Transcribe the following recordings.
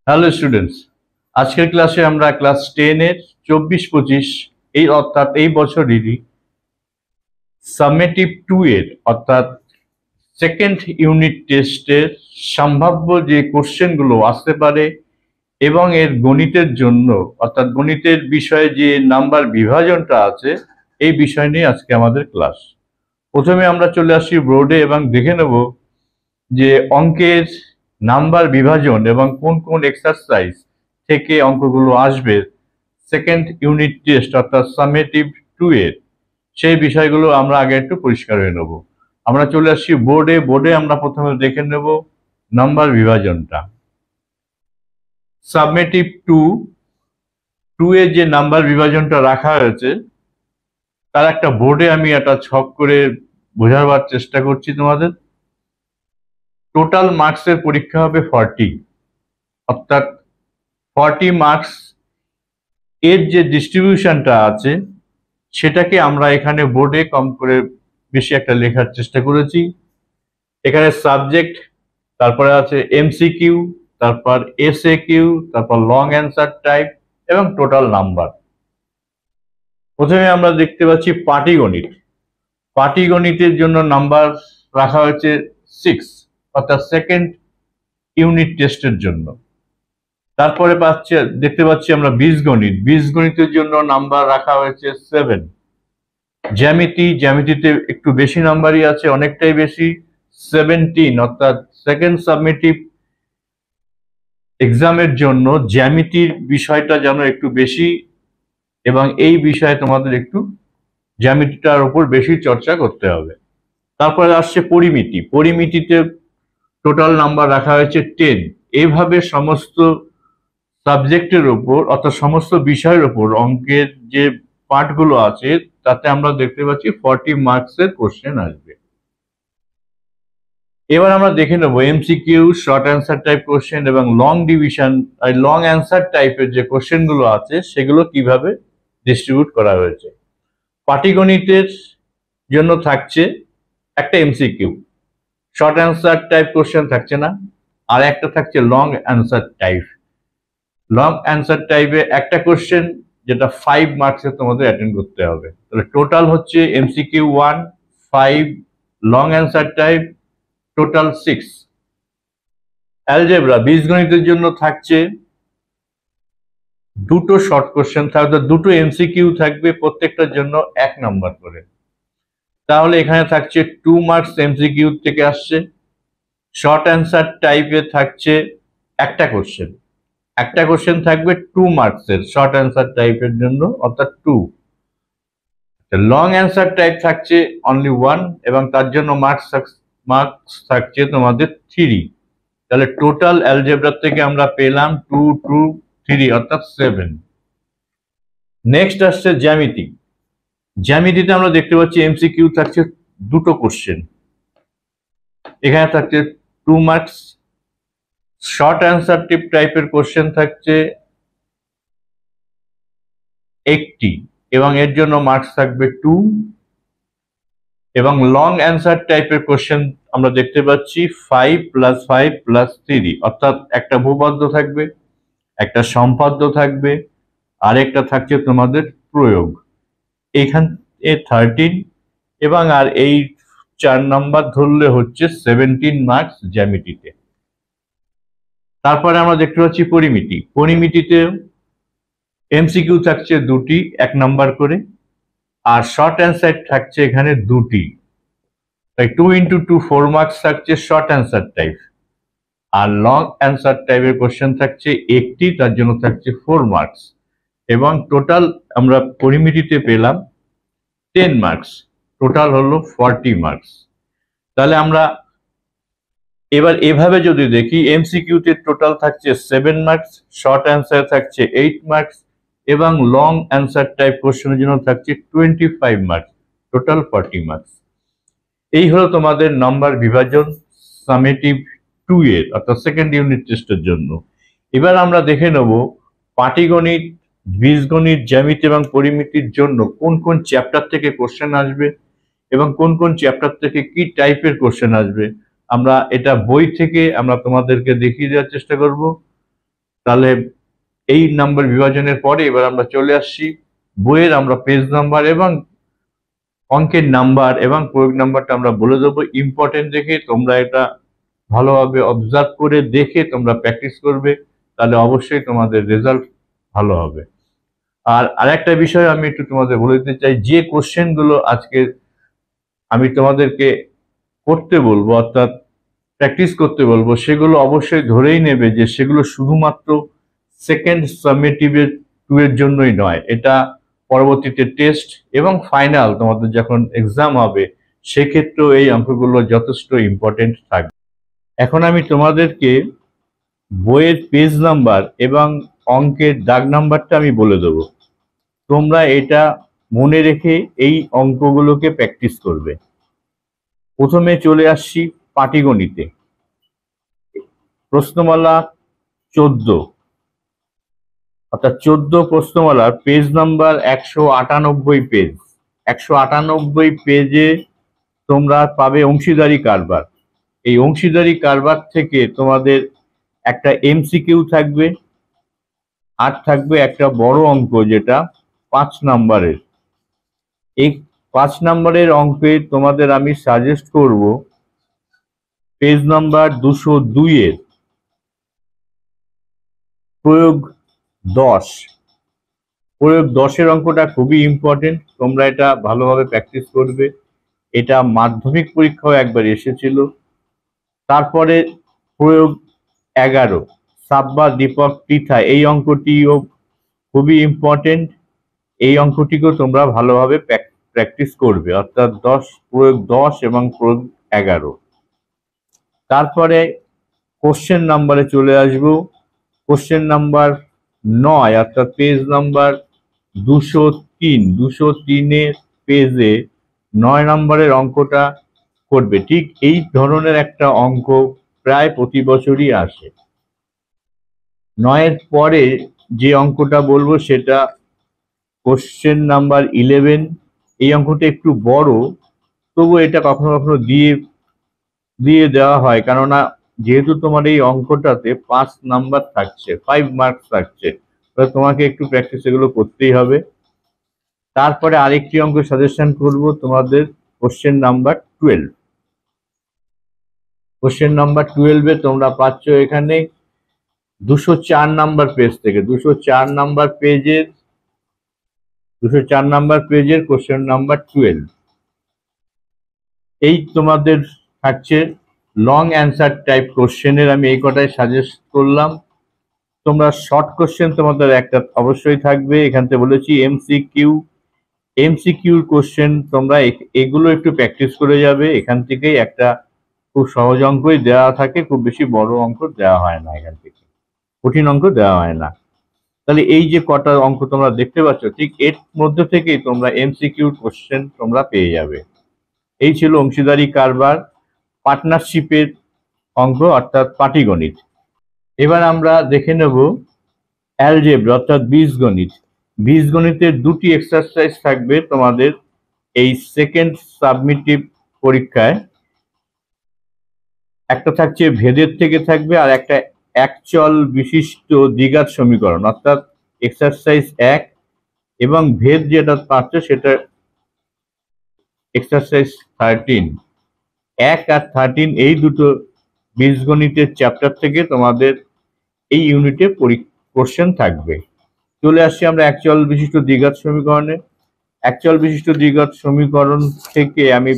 Hello students, আজকের ক্লাসে আমরা ক্লাস 10 এর 24-25 অর্থাৎ এই বছরেরই সামেটিভ 2 এর অর্থাৎ সেকেন্ড ইউনিট টেস্টের সম্ভাব্য যে কোশ্চেনগুলো আসতে পারে এবং এর গণিতের জন্য অর্থাৎ গণিতের বিষয়ে যে নাম্বার বিভাজনটা আছে এই বিষয় নিয়ে আজকে আমাদের ক্লাস। প্রথমে আমরা চলে আসি বোর্ডে এবং দেখে নেব যে অঙ্কের নাম্বার বিভাজন এবং কোন কোন এক্সারসাইজ থেকে অঙ্কগুলো আসবে সেকেন্ড ইউনিট টেস্ট অর্থাৎ সামেটিভ 2 এর সেই বিষয়গুলো আমরা আগে একটু পরিষ্কার হয়ে নেব। আমরা চলে আসছি বোর্ডে আমরা প্রথমে দেখে নেব নাম্বার বিভাজনটা। সামেটিভ 2 এর যে নাম্বার বিভাজনটা রাখা হয়েছে তার একটা বোর্ডে আমি একটা ছক করে বোঝাবার চেষ্টা করছি তোমাদের। টোটাল মার্কসের পরীক্ষা হবে 40, অর্থাৎ 40 মার্কস এর যে ডিস্ট্রিবিউশনটা আছে সেটাকে আমরা এখানে বোর্ডে কম করে বেশি একটা লেখার চেষ্টা করেছি। এখানে সাবজেক্ট, তারপরে আছে এমসিকিউ, তারপর এসএকিউ, তারপর লং অ্যান্সার টাইপ এবং টোটাল নাম্বার। প্রথমে আমরা দেখতে পাচ্ছি পাটিগণিত। পাটিগণিতের জন্য নাম্বার রাখা হয়েছে 6, অর্থাৎ সেকেন্ড ইউনিট টেস্টের জন্য। তারপরে দেখতে পাচ্ছি আমরা বীজগণিতের জন্য নাম্বার রাখা হয়েছে 7। জ্যামিতিতে একটু বেশি নাম্বারই আছে, অনেকটাই বেশি, 17, অর্থাৎ সেকেন্ড সাবমিটিভ এক্সামের জন্য জ্যামিতির বিষয়টা যেন একটু বেশি এবং এই বিষয়ে তোমাদের একটু জ্যামিতিটার উপর বেশি চর্চা করতে হবে। তারপরে আসছে পরিমিতিতে টোটাল নাম্বার রাখা হয়েছে 10। এইভাবে সমস্ত সাবজেক্টের উপর অর্থাৎ সমস্ত বিষয়ের উপর অঙ্কের যে পার্টগুলো আছে তাতে আমরা দেখতে পাচ্ছি 40 মার্কসের কোশ্চেন আসবে। এবার আমরা দেখে নেব MCQ, short answer type question এবং লং অ্যান্সার টাইপের যে কোশ্চেনগুলো আছে সেগুলো কিভাবে ডিস্ট্রিবিউট করা হয়েছে। পাটিগণিতের জন্য থাকছে একটা MCQ, short answer type question থাকছে না, আর একটা থাকছে long answer type. Long answer টাইপে একটা কোশ্চেন যেটা 5 মার্কসে তোমাদের অ্যাটেন্ড করতে হবে। তাহলে টোটাল হচ্ছে MCQ 1, 5, long answer type, total 6। Algebra বীজগণিতের জন্য থাকছে দুটো শর্ট কোশ্চেন থাকবে, দুটো এমসিকিউ থাকবে, প্রত্যেকটার জন্য 1 নাম্বার করে। তাহলে এখানে থাকছে 2 মার্কস এমসিকিউ থেকে আসছে। শর্ট অ্যান্সার টাইপে থাকছে একটা কোশ্চেন থাকবে 2 মার্কসের শর্ট অ্যান্সার টাইপের জন্য, অর্থাৎ 2। লং অ্যান্সার টাইপ থাকছে অনলি 1 এবং তার জন্য মার্কস থাকছে তোমাদের 3। তাহলে টোটাল অ্যালজেব্রা থেকে আমরা পেলাম 2, 2, 3 অর্থাৎ 7। নেক্সট আসছে জ্যামিতিতে আমরা দেখতে পাচ্ছি এমসিকিউ থাকছে দুটো কোশ্চেন, এখানে থাকছে 2 মার্কস। শর্ট অ্যান্সার টাইপের কোশ্চেন থাকছে 80 এবং এর জন্য মার্কস থাকবে 2। এবং লং অ্যান্সার টাইপের কোশ্চেন আমরা দেখতে পাচ্ছি 5 + 5 + 3, অর্থাৎ একটা উপপাদ্য থাকবে, একটা সম্পাদ্য থাকবে, আরেকটা থাকছে তোমাদের প্রয়োগ। এইখানে 13 এবং আর এই 4 নাম্বার ধরলে হচ্ছে 17 মার্কস জ্যামিতিতে। তারপরে আমরা দেখতে পাচ্ছি পরিমিতিতে এমসিকিউ থাকছে দুটি, 1 নাম্বার করে, আর শর্ট অ্যান্সার থাকছে এখানে দুটি। তাই 2 × 2 4 মার্কস থাকছে শর্ট অ্যান্সার টাইপ, আর লং অ্যান্সার টাইপের কোশ্চেন থাকছে একটি, তার জন্য থাকছে 4 মার্কস। এবং টোটাল আমরা পরিমিতিতে পেলাম 10 মার্কস, টোটাল হলো 40 মার্কস। তাহলে আমরা এবার এভাবে যদি দেখি এমসিকিউতে টোটাল থাকছে 7 মার্কস, শর্ট অ্যান্সার থাকছে 8 মার্কস এবং লং অ্যান্সার টাইপ কোশ্চেনের জন্য থাকছে 25 মার্কস, টোটাল 40 মার্কস। এই হলো তোমাদের নাম্বার বিভাজন সামেটিভ 2 এর অর্থাৎ সেকেন্ড ইউনিট টেস্টের জন্য। এবার আমরা দেখে নেব পাটিগণিত, বীজগণিত, জ্যামিতি এবং পরিমিতির জন্য কোন কোন চ্যাপ্টার থেকে কোশ্চেন আসবে এবং কোন কোন চ্যাপ্টার থেকে কি টাইপের কোশ্চেন আসবে। আমরা এটা বই থেকে আমরা তোমাদেরকে দেখিয়ে দেওয়ার চেষ্টা করব। তাহলে এই নাম্বার বিভাজনের পরে এবার আমরা চলে আসছি বইয়ের, আমরা পেজ নাম্বার এবং অঙ্কের নাম্বার এবং প্রয়োগ নাম্বারটা আমরা বলে দেবো ইম্পর্টেন্ট দেখে। তোমরা এটা ভালোভাবে অবজার্ভ করে দেখে তোমরা প্র্যাকটিস করবে, তাহলে অবশ্যই তোমাদের রেজাল্ট ভালো হবে। আর আরেকটা বিষয় আমি একটু তোমাদের বলে দিতে চাই, যে কোশ্চেনগুলো আজকে আমি তোমাদেরকে করতে বলবো অর্থাৎ প্র্যাকটিস করতে বলবো, সেগুলো অবশ্যই ধরেই নেবে যে সেগুলো শুধুমাত্র সেকেন্ড সাবমিটিভের 2 এর জন্যই নয়, এটা পরবর্তীতে টেস্ট এবং ফাইনাল তোমাদের যখন এক্সাম হবে সেক্ষেত্রেও এই অঙ্কগুলো যথেষ্ট ইম্পর্টেন্ট থাকবে। এখন আমি তোমাদেরকে বইয়ের পেজ নাম্বার এবং অঙ্কের দাগ নাম্বারটা আমি বলে দেবো, তোমরা এটা মনে রেখে এই অঙ্কগুলোকে প্র্যাকটিস করবে। প্রথমে চলে আসছি পাটিগণিতে, প্রশ্নমালা 14 অর্থাৎ 14 প্রশ্নমালার পেজ নাম্বার 198 পেজ। 198 পেজে তোমরা পাবে অংশীদারি কারবার। এই অংশীদারি কারবার থেকে তোমাদের একটা এমসিকিউ থাকবে, আর থাকবে একটা বড় অঙ্ক যেটা 5 নাম্বারের। এই 5 নাম্বারের অঙ্কে তোমাদের আমি সাজেস্ট করব পেজ নাম্বার 202 এর প্রয়োগ 10। প্রয়োগ 10-এর অঙ্কটা খুবই ইম্পর্টেন্ট, তোমরা এটা ভালোভাবে প্র্যাকটিস করবে। এটা মাধ্যমিক পরীক্ষাও একবার এসেছিল। তারপরে প্রয়োগ 11 সাব্বা দীপক পৃথা, এই অঙ্কটিও খুবই ইম্পর্টেন্ট। এই অঙ্কটিকেও তোমরা ভালোভাবে প্র্যাকটিস করবে, অর্থাৎ প্রয়োগ 10 এবং প্রয়োগ 11। তারপরে কোশ্চেন নাম্বারে চলে আসবো। কোশ্চেন নাম্বার 9 অর্থাৎ পেজ নাম্বার 203 পেজে 9 নম্বরের অঙ্কটা করবে। ঠিক এই ধরনের একটা অঙ্ক প্রায় প্রতি বছরই আসে। 9-এর পরে যে অঙ্কটা বলবো সেটা কোশ্চেন নাম্বার 11। এই অঙ্কটা একটু বড়, তবু এটা কখনো কখনো দিয়ে দেওয়া হয়, কেননা যেহেতু তোমার এই অঙ্কটাতে 5 নাম্বার থাকছে, 5 মার্কস থাকছে, তোমাকে একটু প্র্যাকটিস এগুলো করতেই হবে। তারপরে আরেকটি অঙ্ক সাজেশন করব তোমাদের, কোশ্চেন নাম্বার 12। কোশ্চেন নাম্বার 12-এ তোমরা পাচ্ছ এখানে 204 নাম্বার পেজ থেকে 204 নাম্বার পেজের কোশ্চেন নাম্বার 12। এই তোমাদের থাকছে লং অ্যান্সার টাইপ কোশ্চেনের, আমি এই কটাই সাজেস্ট করলাম। তোমরা শর্ট কোশ্চেন তোমাদের একটা অবশ্যই থাকবে, এখান থেকে বলেছি এমসিকিউর কোশ্চেন তোমরা এগুলো একটু প্র্যাকটিস করে যাবে। এখান থেকেই একটা খুব সহজ অঙ্কই দেওয়া থাকে, খুব বেশি বড় অঙ্ক দেওয়া হয় না, এখান থেকে কঠিন অঙ্ক দেওয়া হয় না। তাহলে এই যে কটা অঙ্ক তোমরা দেখতে পাচ্ছ, ঠিক এর মধ্যে থেকেই তোমরা এমসিকিউর কোশ্চেন তোমরা পেয়ে যাবে। এই ছিল অংশীদারি কারবার, পার্টনারশিপের অঙ্ক অর্থাৎ পাটিগণিত। এবার আমরা দেখে নেব অ্যালজেব্রা অর্থাৎ বীজগণিত। বীজগণিতের 2টি এক্সারসাইজ থাকবে তোমাদের এই সেকেন্ড সাবমিটিভ পরীক্ষায়। একটা থাকছে ভেদের থেকে থাকবে, আর একটা একচল বিশিষ্ট দ্বিঘাত সমীকরণ অর্থাৎ এক্সারসাইজ 1, এবং ভেদ যেটা পাচ্ছ সেটা এক্সারসাইজ 13। 1 আর 13 এই দুটো বীজগণিতের চ্যাপ্টার থেকে তোমাদের এই ইউনিটে কোশ্চেন থাকবে। চলে আসছি আমরা একচল বিশিষ্ট দ্বিঘাত সমীকরণে। একচল বিশিষ্ট দ্বিঘাত সমীকরণ থেকে আমি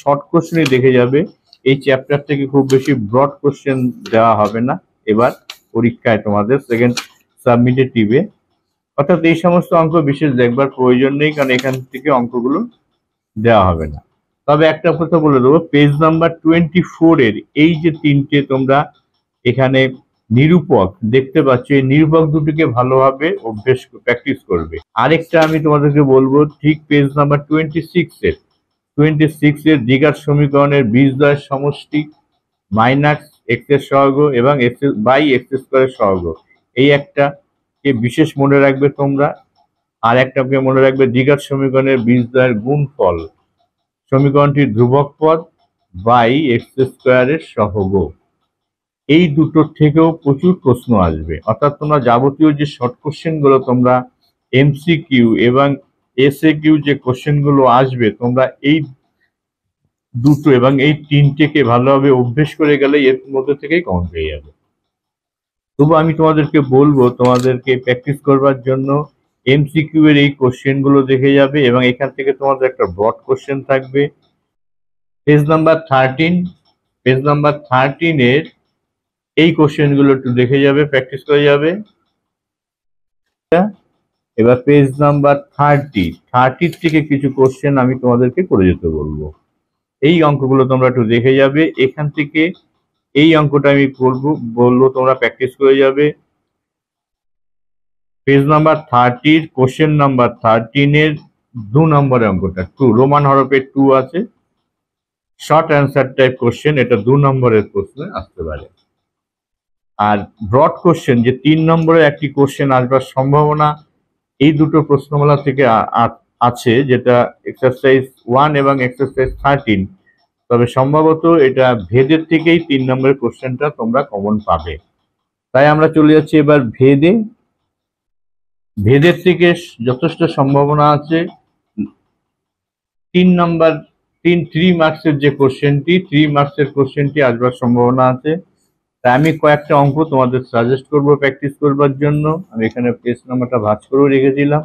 শর্ট কোশ্চেনই দেখে যাবে, এই চ্যাপ্টার থেকে খুব বেশি ব্রড কোশ্চেন দেওয়া হবে না এবার পরীক্ষায় তোমাদের সেকেন্ড সাবমিটেটিভে। অর্থাৎ এই সমস্ত অঙ্ক বিশেষ দেখবার প্রয়োজন নেই, কারণ এখান থেকে অঙ্কগুলো দেওয়া হবে না। তবে একটা কথা বলে দেবো, পেজ নাম্বার 24-এর এই যে 3টে তোমরা এখানে নিরূপক দেখতে পাচ্ছ, এই নিরূপক দুটিকে ভালোভাবে অভ্যেস প্র্যাকটিস করবে। আরেকটা আমি তোমাদেরকে বলবো, ঠিক পেজ নাম্বার 26-এর দ্বিঘাত সমীকরণের বীজদ্বয়ের সমষ্টি মাইনাস এক্স এর সহগ এবং এক্স বাই এক্স স্কোয়ারের সহগ, এই একটা কে বিশেষ মনে রাখবে তোমরা। আর একটাকে মনে রাখবে দ্বিঘাত সমীকরণের বীজদ্বয়ের গুণফল, সমীকরণটির ধ্রুবক পদ বাই এক্স স্কোয়ারের সহগ। এই দুটোর থেকেও প্রচুর প্রশ্ন আসবে। অর্থাৎ তোমরা যাবতীয় যে শর্ট কোশ্চেন গুলো তোমরা এমসিকিউ এবং এসএকিউ যে কোশ্চেন গুলো আসবে, তোমরা এই দুটো এবং এই তিনটেকে ভালোভাবে অভ্যেস করে গেলে এর মধ্যে থেকেই কমন পেয়ে যাবে। তবু আমি তোমাদেরকে বলবো, তোমাদেরকে প্র্যাকটিস করবার জন্য এমসিকিউ এর এই কোশ্চেন গুলো দেখে যাবে এবং এখান থেকে তোমাদের একটা ব্রড কোশ্চেন থাকবে। পেজ নাম্বার 13, পেজ নাম্বার 13 এর এই কোশ্চেন গুলো একটু দেখে যাবে, প্র্যাকটিস করে যাবে। এবার পেজ নাম্বার 30 থেকে কিছু কোশ্চেন আমি তোমাদেরকে করে যেতে বলবো। এই অঙ্কগুলো তোমরা একটু দেখে যাবে। এখান থেকে এই অঙ্কটা আমি বলবো তোমরা প্র্যাকটিস করে যাবে। পেজ নাম্বার 30 কোশ্চেন নাম্বার 13 এর 2 নম্বরের অঙ্কটা, 2 রোমান হরফে 2 আছে, শর্ট অ্যান্সার টাইপ কোশ্চেন, এটা 2 নম্বরের প্রশ্নে আসতে পারে। আর ব্রড কোশ্চেন যে 3 নম্বরের একটি কোশ্চেন আসবার সম্ভাবনা এই দুটো প্রশ্নমালা থেকে আছে, যেটা এক্সারসাইজ 1 এবং এক্সারসাইজ 13। তবে সম্ভবত এটা ভেদের থেকেই 3 নম্বরের কোশ্চেনটা তোমরা কমন পাবে। তাই আমরা চলে যাচ্ছি এবার ভেদে। ভেদের থেকে যথেষ্ট সম্ভাবনা আছে 3 নম্বর 3 মার্কসের যে কোশ্চেনটি, 3 মার্কসের কোশ্চেনটি আসবার সম্ভাবনা আছে। তাই আমি কয়েকটা অঙ্ক তোমাদের সাজেস্ট করব প্র্যাকটিস করবার জন্য। আমি এখানে পেজ নাম্বারটা ভাঁজ করেও রেখেছিলাম।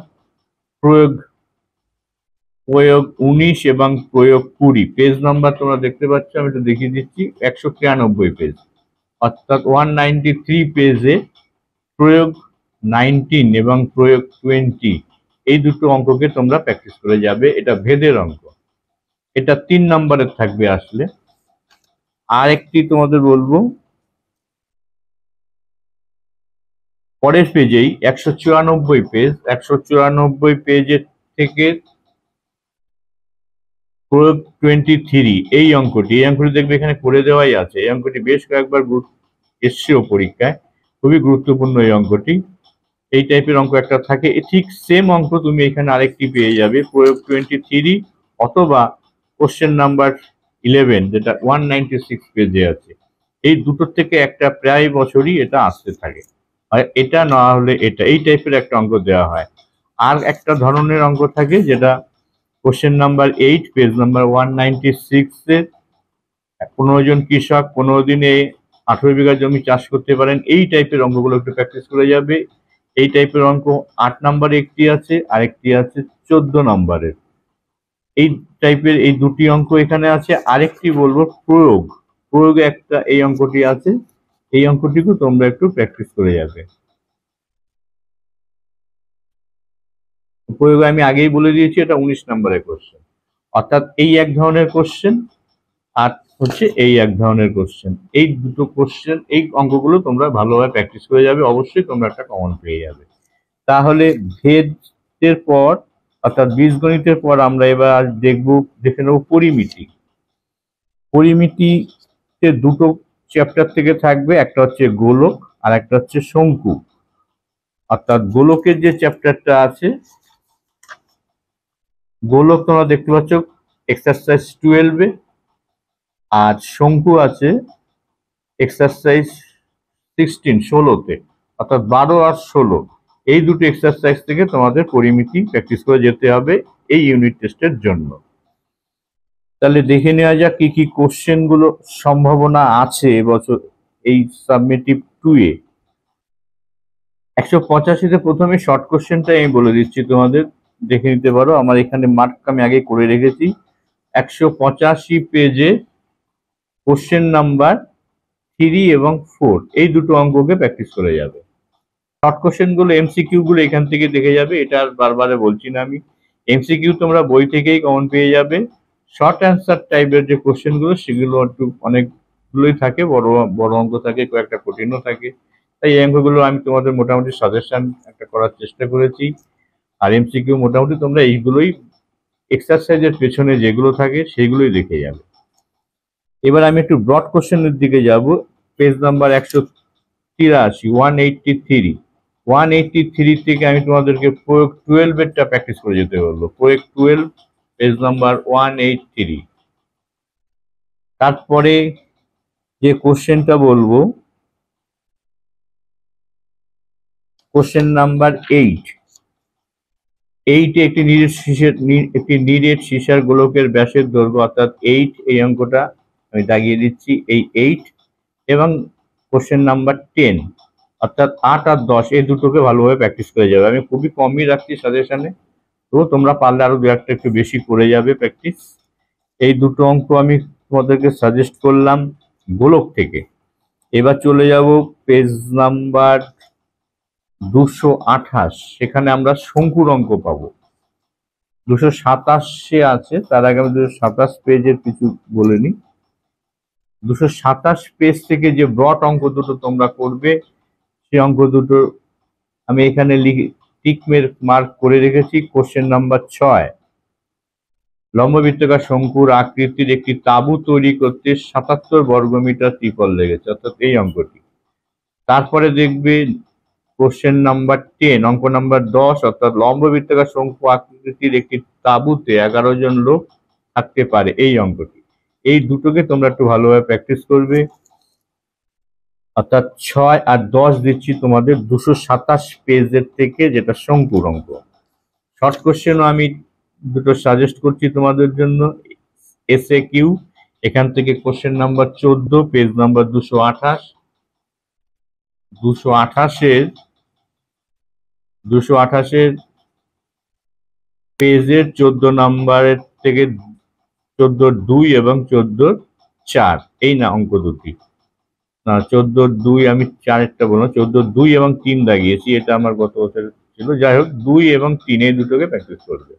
প্রয়োগ 19 এবং প্রয়োগ 20 পেজ নাম্বার তোমরা দেখতে পাচ্ছ, আমি একটু দেখিয়ে দিচ্ছি। 193 পেজ, অর্থাৎ 193 পেজে প্রয়োগ 19 এবং প্রয়োগ 20 এই দুটো অঙ্ককে তোমরা প্র্যাকটিস করে যাবে। এটা ভেদের অঙ্ক, এটা 3 নম্বরের থাকবে আসলে। আর একটি তোমাদের বলবো, পরের পেজেই 194 পেজ, 194 পেজের থেকে প্রয়োগ 23 এই অঙ্কটি দেখবে এখানে করে দেওয়াই আছে। এই অঙ্কটি বেশ কয়েকবার এসছেও পরীক্ষায়, খুবই গুরুত্বপূর্ণ এই অঙ্কটি। এই টাইপের অঙ্ক একটা থাকে, ঠিক সেম অঙ্ক তুমি এখানে আরেকটি পেয়ে যাবে, প্রয়োগ 23 অথবা কোশ্চেন নাম্বার 11 যেটা 196 পেজে আছে। এই দুটোর থেকে একটা প্রায় বছরই এটা আসতে থাকে, আর এটা না হলে এটা, এই টাইপের একটা অঙ্ক দেওয়া হয়। আর একটা ধরনের অঙ্ক থাকে যেটা কোশ্চেন নাম্বার 8 পেজ নাম্বার 196 এর, 15 জন কৃষক 15 দিনে 18 বিঘা জমি চাষ করতে পারেন। এই টাইপের অঙ্কগুলো একটু প্র্যাকটিস করে যাবে। এই টাইপের অঙ্ক 8 নম্বরে একটি আছে, আরেকটি আছে 14 নম্বরের। এই টাইপের এই দুটি অঙ্ক এখানে আছে। আরেকটি বলবো প্রয়োগ, প্রয়োগে একটা এই অঙ্কটি আছে, এই অঙ্কটিকেও তোমরা একটু প্র্যাকটিস করে যাবে। প্রয়োগ আমি আগেই বলে দিয়েছি এটা 19 নম্বরের কোশ্চেন, অর্থাৎ এই এক ধরনের কোশ্চেন আর হচ্ছে এই এক ধরনের কোশ্চেন। এই দুটো কোশ্চেন, এই অঙ্কগুলো তোমরা ভালোভাবে প্র্যাকটিস করে যাবে, অবশ্যই তোমরা একটা কমন পেয়ে যাবে। তাহলে ভেদের পর অর্থাৎ বীজগণিতের পর আমরা এবার দেখে নেব পরিমিতি। পরিমিতিতে দুটো চ্যাপ্টার থেকে থাকবে, একটা হচ্ছে গোলক আর একটা হচ্ছে শঙ্কু। অর্থাৎ গোলকের যে চ্যাপ্টারটা আছে, গোলক তোমরা দেখতে পাচ্ছ এক্সারসাইজ 12-এ, আর শঙ্কু আছে এক্সারসাইজ 16-তে, অর্থাৎ 12 আর 16 এই দুটো এক্সারসাইজ থেকে তোমাদের পরিমিতি প্র্যাকটিস করে যেতে হবে এই ইউনিট টেস্টের জন্য। তাহলে দেখে নেওয়া যাক কি কি কোশ্চেন গুলো সম্ভাবনা আছে এবছর এই সাবমিটিভ 2-এ। 185-তে প্রথমে শর্ট কোশ্চেনটা আমি বলে দিচ্ছি, তোমাদের দেখে নিতে পারো, আমার এখানে মার্ক আমি আগে করে রেখেছি। 185 পেজে কোশ্চেন নাম্বার 3 এবং 4 এই দুটো অঙ্ককে প্র্যাকটিস করে যাবে। শর্ট কোশ্চেন গুলো এমসিকিউ গুলো এখান থেকে দেখে যাবে, এটা আর বারবার বলছি না আমি। এমসিকিউ তোমরা বই থেকেই কমন পেয়ে যাবে। শর্ট অ্যান্সার টাইপের যে কোশ্চেন গুলো সেগুলো একটু অনেকগুলোই থাকে, বড় বড় অঙ্ক থাকে, কয়েকটা কঠিনও থাকে। তাই এই অঙ্কগুলো আমি তোমাদের মোটামুটি সাজেশন একটা করার চেষ্টা করেছি। আর এমসিকিউ মোটামুটি তোমরা এইগুলোই এক্সারসাইজের পেছনে যেগুলো থাকে সেইগুলোই দেখে যাবে। এবার আমি একটু ব্রড কোশ্চেনের দিকে যাব। পেজ নাম্বার 183, 183 থেকে আমি তোমাদেরকে প্রয়োগ 12-এরটা প্র্যাকটিস করে যেতে বলবো। প্রয়োগ 12 পেজ নাম্বার 183। তারপরে যে কোশ্চেনটা বলবো কোশ্চেন নাম্বার 8। একটি নিরেট সীসার গোলকের ব্যাসের দৈর্ঘ্য অর্থাৎ 8, এই অঙ্কটা আমি দাগিয়ে দিচ্ছি, এই 8। এবং কোশ্চেন নাম্বার 10 অর্থাৎ 8 আর 10 এই দুটোকে ভালোভাবে প্র্যাকটিস করে যাবে। আমি খুবই কমই রাখছি সাজেশনে, তো তোমরা পারলে আরো দু একটা একটু বেশি করে যাবে প্র্যাকটিস। এই দুটো অঙ্ক আমি তোমাদেরকে সাজেস্ট করলাম গোলক থেকে। এবার চলে যাব পেজ নাম্বার 228, সেখানে আমরা শঙ্কুর অঙ্ক পাবো। 227 আছে, তার আগে আমি 227 পেজের কিছু বলে নিই। 227 পেজ থেকে যে ব্রড অঙ্ক দুটো তোমরা করবে, সেই অঙ্ক দুটো আমি এখানে টিক মার্ক করে রেখেছি। কোশ্চেন নাম্বার 6, লম্ববৃত্তাকার শঙ্কুর আকৃতির একটি তাঁবু তৈরি করতে 77 বর্গমিটার ত্রিপল লেগেছে, অর্থাৎ এই অঙ্কটি। তারপরে দেখবে কোশ্চেন নাম্বার 10, অঙ্ক নাম্বার 10, অর্থাৎ লম্ববৃত্তাকার শঙ্কু আকৃতির একটি তাঁবুতে 11 জন লোক থাকতে পারে, এই অঙ্কটি। এই দুটোকে তোমরা একটু ভালোভাবে প্র্যাকটিস করবে। অর্থাৎ 6 আর 10 দিচ্ছি তোমাদের 227 পেজের থেকে, যেটা শঙ্কুর অঙ্ক। শর্ট কোশ্চেনও আমি দুটো সাজেস্ট করছি তোমাদের জন্য। SAQ এখান থেকে কোশ্চেন নাম্বার 14, পেজ নাম্বার 228। 228 পেজের 14 নাম্বারের থেকে 14-2 এবং 14-4, এই না অঙ্ক দুটি। না, 14-2 আমি 4টা বললাম, 14-2 এবং 3 দাগিয়েছি, এটা আমার গত বছর ছিল। যাই হোক, 2 এবং 3 এই দুটোকে প্র্যাকটিস করবে।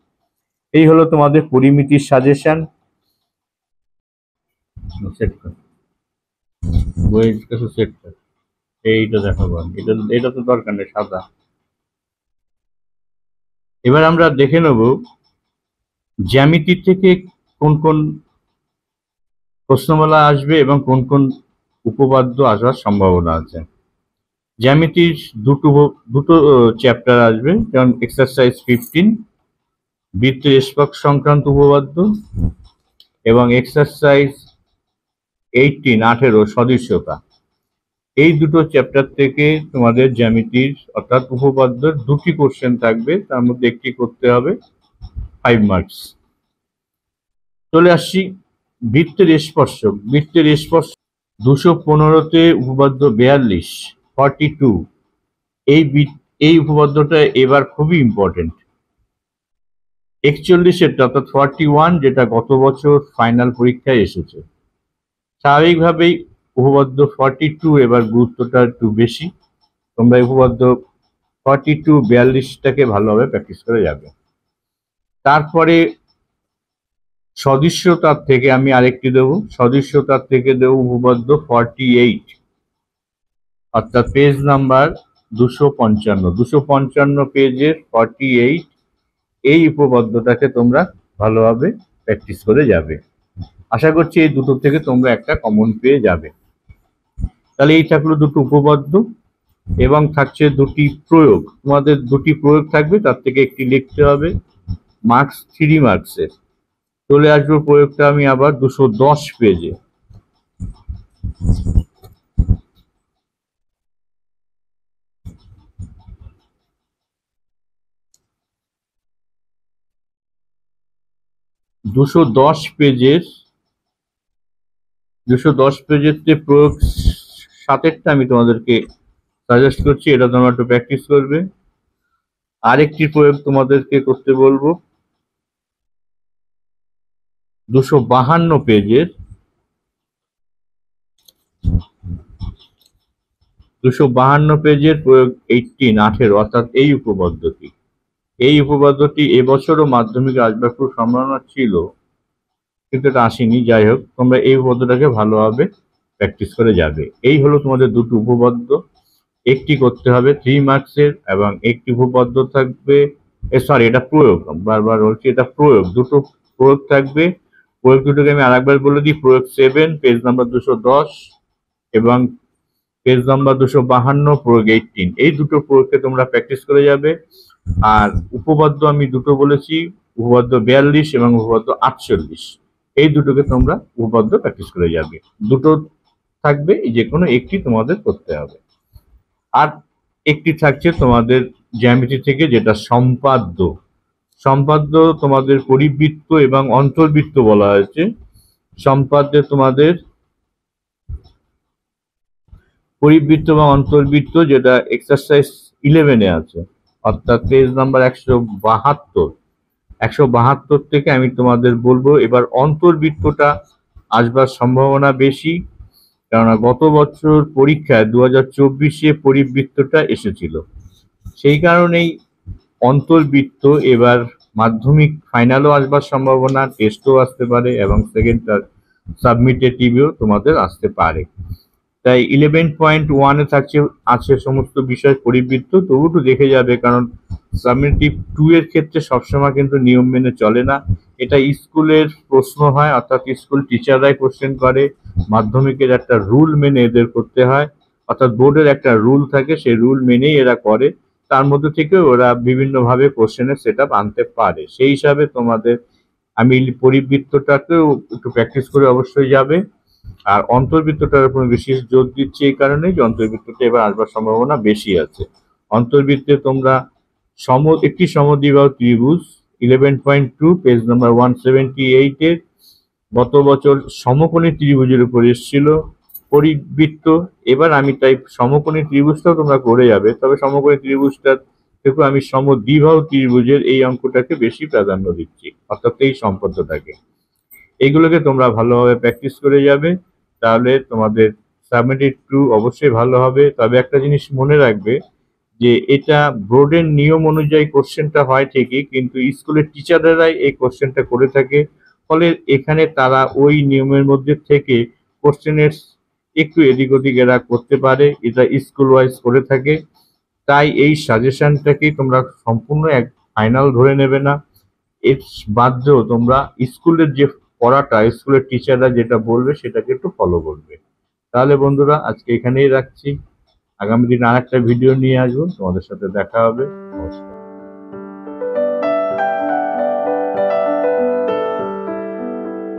এই হলো তোমাদের পরিমিতির সাজেশন। এইটা দেখাবো, এটা তো দরকার নেই, সাদা। এবার আমরা দেখে নেব জ্যামিতি থেকে কোন কোন প্রশ্নমালা আসবে এবং কোন কোন উপপাদ্য আসার সম্ভাবনা আছে। জ্যামিতির দুটো চ্যাপ্টার আসবে, যেমন এক্সারসাইজ 15 বৃত্তের স্পর্শ সংক্রান্ত উপপাদ্য এবং এক্সারসাইজ 18 সদৃশ্যতা। এই দুটো চ্যাপ্টার থেকে তোমাদের জ্যামিতির অর্থাৎ উপপাদ্যের দুটি কোশ্চেন থাকবে, তার মধ্যে একটি করতে হবে 5 মার্কস। চলে আসছি বৃত্তের স্পর্শ। 215-তে উপপাদ্য 42, 42, এই উপপাদ্যটা এবার খুবই ইম্পর্টেন্ট। 41-এরটা অর্থাৎ 41, যেটা গত বছর ফাইনাল পরীক্ষায় এসেছে। স্বাভাবিকভাবেই উপপাদ্য 42 এবার গুরুত্বটা একটু বেশি। তোমরা উপপাদ্য 42, 42টাকে ভালোভাবে প্র্যাকটিস করে যাবে। তারপরে সদৃশ্যতার থেকে আমি আরেকটি দেবো, সদৃশ্যতার থেকে দেবো উপপাদ্য 48, অর্থাৎ পেজ নাম্বার 255 পেজের 48, এই উপপাদ্যটাকে তোমরা ভালোভাবে প্র্যাকটিস করে যাবে। আশা করছি এই দুটো থেকে তোমরা একটা কমন পেয়ে যাবে। তাহলে এই থাকলো দুটো উপপাদ্য এবং থাকছে দুটি প্রয়োগ। তোমাদের দুটি প্রয়োগ থাকবে, তার থেকে একটি লিখতে হবে, মার্কস 3 মার্কসের। চলে আসবো প্রয়োগটা আমি আবার 210 পেজে। দুশো দশ পেজের প্রয়োগ 7টা আমি তোমাদেরকে সাজেস্ট করছি, এটা তোমরা একটু প্র্যাকটিস করবে। আরেকটি প্রয়োগ তোমাদেরকে করতে বলবো 252 পেজের, 252 পেজের প্রয়োগ 18, অর্থাৎ এই উপপাদ্যটি এবছরও মাধ্যমিকে আসবার খুব সম্ভাবনা ছিল, কিন্তু এটা আসেনি। যাই হোক, তোমরা এই উপপাদ্যটাকে ভালোভাবে প্র্যাকটিস করে যাবে। এই হলো তোমাদের দুটো উপপাদ্য, একটি করতে হবে 3 মার্কসের এবং একটি উপপাদ্য থাকবে, সরি এটা প্রয়োগ, বারবার বলছি এটা প্রয়োগ, দুটো প্রয়োগ থাকবে। প্রয়োগ দুটোকে আমি আরেকবার বলে দিই, প্রয়োগ 7 পেজ নাম্বার 210 এবং পেজ নাম্বার 252 প্রয়োগ 18, এই দুটো প্রয়োগকে তোমরা প্র্যাকটিস করে যাবে। আর উপপাদ্য আমি দুটো বলেছি, উপপাদ্য 42 এবং উপপাদ্য 48, এই দুটোকে তোমরা উপপাদ্য প্র্যাকটিস করে যাবে। দুটো থাকবে, যে কোনো একটি তোমাদের করতে হবে। আর একটি থাকছে তোমাদের জ্যামিতি থেকে, যেটা সম্পাদ্য। সম্পাদ্য তোমাদের পরিবৃত্ত এবং অন্তর্বৃত্ত বলা হয়েছে। সম্পাদ্যে তোমাদের পরিবৃত্ত এবং অন্তর্বৃত্ত, যেটা এক্সারসাইজ 11-এ আছে, অর্থাৎ পেজ নাম্বার 172 থেকে আমি তোমাদের বলবো। এবার অন্তর্বৃত্তটা আসবার সম্ভাবনা বেশি, কেননা গত বছর পরীক্ষায় 2024-এ পরিবৃত্তটা এসেছিল। সেই কারণেই অন্তর্বৃত্ত এবার মাধ্যমিক ফাইনালও আসবার সম্ভাবনা, টেস্টও আসতে পারে এবং সেকেন্ড সাবমিটেটিভেও তোমাদের আসতে পারে। তাই 11.1-এ আছে সমস্ত বিষয় পরিবৃত্ত, তবু একটু দেখে যাবে, কারণ সাবমিটিভ 2 এর ক্ষেত্রে সবসময় কিন্তু নিয়ম মেনে চলে না। এটা স্কুলের প্রশ্ন হয়, অর্থাৎ স্কুল টিচাররাই কোশ্চেন করে, মাধ্যমিকের একটা রুল মেনে এদের করতে হয়, অর্থাৎ বোর্ডের একটা রুল থাকে, সেই রুল মেনেই এরা করে। তার মধ্যে থেকে ওরা বিভিন্নভাবে কোশ্চেনের সেট আপ আনতে পারে। সেই হিসাবে তোমাদের আমি পরিবৃত্তটাকেও একটু প্র্যাকটিস করে অবশ্যই যাবে। আর অন্তর্বৃত্তটার উপর বিশেষ জোর দিচ্ছি এই কারণে যে অন্তর্বৃত্তটা এবার আসবার সম্ভাবনা বেশি আছে। অন্তর্বৃত্তে তোমরা একটি সমদ্বিবাহু ত্রিভুজ 11.2 পেজ নাম্বার 178-এর গত বছর সমকোণী ত্রিভুজের উপর এসেছিল পরিবৃত্ত। এবার আমি তাই সমকোণী ত্রিভুজটাও তোমরা করে যাবে, তবে সমকোণী ত্রিভুজটা থেকে আমি সমদ্বিবাহু ত্রিভুজের এই অঙ্কটাকে বেশি প্রাধান্য দিচ্ছি, অর্থাৎ এই সম্পর্কটাকে। এইগুলোকে তোমরা ভালোভাবে প্র্যাকটিস করে যাবে, তাহলে তোমাদের সাবমিটেড 2 অবশ্যই ভালো হবে। তবে একটা জিনিস মনে রাখবে যে এটা বোর্ডের নিয়ম অনুযায়ী কোশ্চেনটা হয় ঠিকই, কিন্তু স্কুলের টিচাররাই এই কোশ্চেনটা করে থাকে, ফলে এখানে তারা ওই নিয়মের মধ্যে থেকে কোশ্চেনের একটু এদিক ওদিক এরা করতে পারে, এটা স্কুল ওয়াইজ করে থাকে। তাই এই সাজেশনটাকেই তোমরা সম্পূর্ণ এক ফাইনাল ধরে নেবে না, এর বাদেও তোমরা স্কুলের যে পড়াটা, স্কুলের টিচাররা যেটা বলবে সেটাকে একটু ফলো করবে। তাহলে বন্ধুরা, আজকে এখানেই রাখছি। আগামী দিন আর একটা ভিডিও নিয়ে আসবো, তোমাদের সাথে দেখা হবে। নমস্কার।